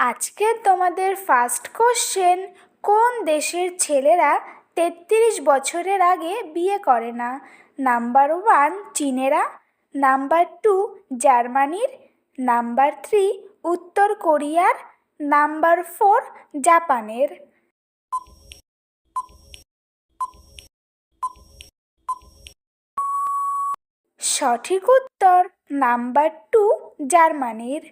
আজকে তোমাদের first question, কোন দেশের ছেলেরা ৩৩ বছরের আগে বিয়ে করে না? নাম্বার 1 চীনেরা, নাম্বার 2 জার্মানির, নাম্বার 3 উত্তর কোরিয়ার, নাম্বার 4 জাপানের। সঠিক উত্তর নাম্বার 2 জার্মানির।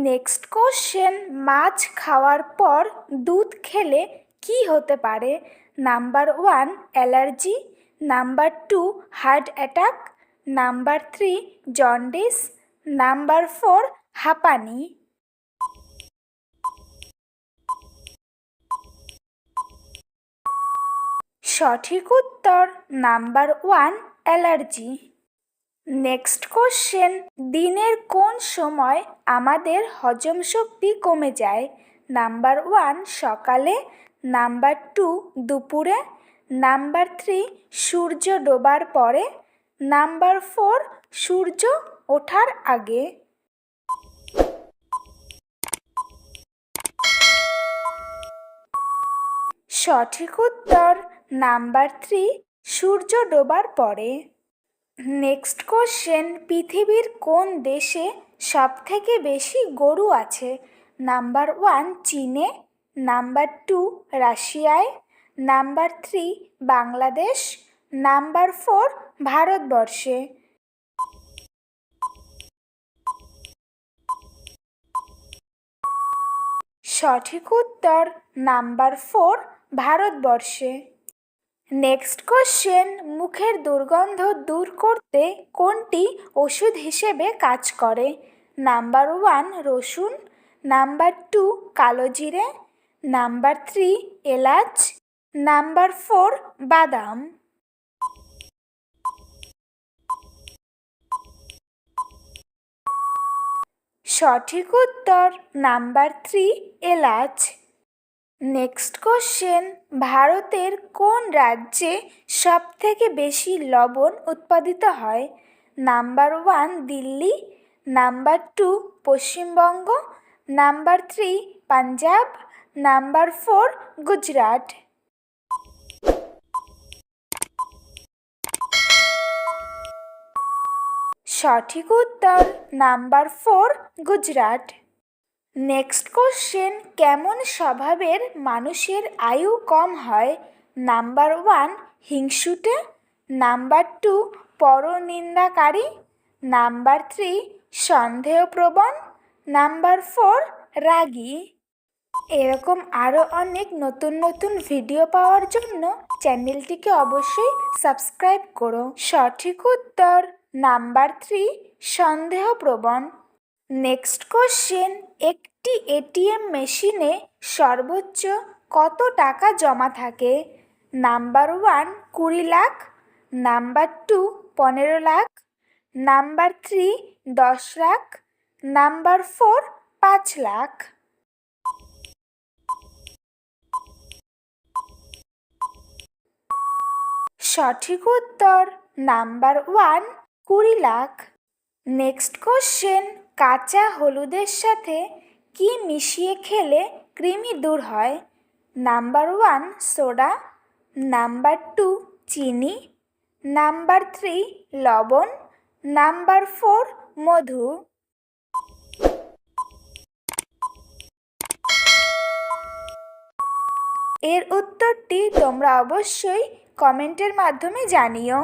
নেক্সট কোশ্চেন, মাছ খাওয়ার পর দুধ খেলে কি হতে পারে? Number 1 allergy, number 2 heart attack, number 3 jaundice, number 4 হাঁপানি। সঠিক উত্তর নাম্বার 1 অ্যালার্জি। নেক্সট কোশ্চেন, দিনের কোন সময় আমাদের হজম শক্তি কমে যায়? নাম্বার 1 সকালে, নাম্বার 2 দুপুরে, নাম্বার 3 সূর্য ডোবার পরে, নাম্বার 4 সূর্য ওঠার আগে। সঠিক উত্তর নাম্বার 3 সূর্য ডোবার পরে। নেক্সট কোশ্চেন, পৃথিবীর কোন দেশে সবথেকে বেশি গরু আছে? নাম্বার 1 চীনে, নাম্বার 2 রাশিয়ায়, নাম্বার 3 বাংলাদেশ, নাম্বার 4 ভারতবর্ষে। সঠিক উত্তর নাম্বার 4 ভারতবর্ষে। নেক্সট কোশ্চেন, মুখের দুর্গন্ধ দূর করতে কোনটি ওষুধ হিসেবে কাজ করে? নাম্বার 1 রসুন, নাম্বার 2 কালো জিরে, নাম্বার 3 এলাচ, নাম্বার 4 বাদাম। সঠিক উত্তর নাম্বার 3 এলাচ। নেক্সট কোশ্চেন, ভারতের কোন রাজ্যে সবথেকে বেশি লবণ উৎপাদিত হয়? Number 1 Delhi, number 2 Paschimbanga, number 3 Punjab, number 4 Gujarat. সঠিক উত্তর নাম্বার 4 গুজরাট। নেক্সট কোশ্চেন, কেমন স্বভাবের মানুষের আয়ু কম হয়? নাম্বার 1 হিংসুটে, নাম্বার 2 পরনিন্দাকারী, নাম্বার 3 সন্দেহপ্রবণ, নাম্বার 4 রাগী। এরকম আরও অনেক নতুন নতুন ভিডিও পাওয়ার জন্য চ্যানেলটিকে অবশ্যই সাবস্ক্রাইব করো। সঠিক উত্তর নাম্বার 3 সন্দেহপ্রবণ। নেক্সট কোশ্চেন, একটি এটিএম মেশিনে সর্বোচ্চ কত টাকা জমা থাকে? Number 1 20 lakh, number 2 15 lakh, number 3 10 lakh, number 4 5 lakh. সঠিক উত্তর নাম্বার 1 20 লাখ। নেক্সট কোশ্চেন, কাঁচা হলুদের সাথে কি মিশিয়ে খেলে কৃমি দূর হয়? নাম্বার 1 সোডা, নাম্বার 2 চিনি, নাম্বার 3 লবণ, নাম্বার 4 মধু। এর উত্তরটি তোমরা অবশ্যই কমেন্টের মাধ্যমে জানিও।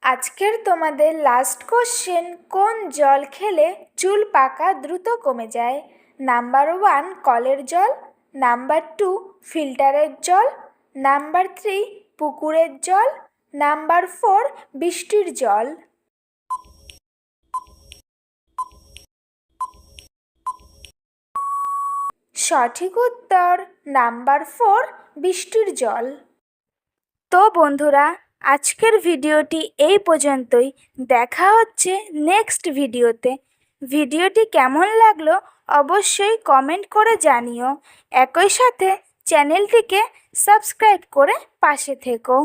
আজকের তোমাদের লাস্ট কোশ্চেন, কোন জল খেলে চুল পাকা দ্রুত কমে যায়? নাম্বার 1 কলের জল, নাম্বার 2 ফিল্টারের জল, নাম্বার 3 পুকুরের জল, নাম্বার 4 বৃষ্টির জল। সঠিক উত্তর নাম্বার 4 বৃষ্টির জল। তো বন্ধুরা, আজকের ভিডিওটি এই পর্যন্তই। দেখা হচ্ছে নেক্সট ভিডিওতে। ভিডিওটি কেমন লাগলো অবশ্যই কমেন্ট করে জানিও। একই সাথে চ্যানেলটিকে সাবস্ক্রাইব করে পাশে থেকো।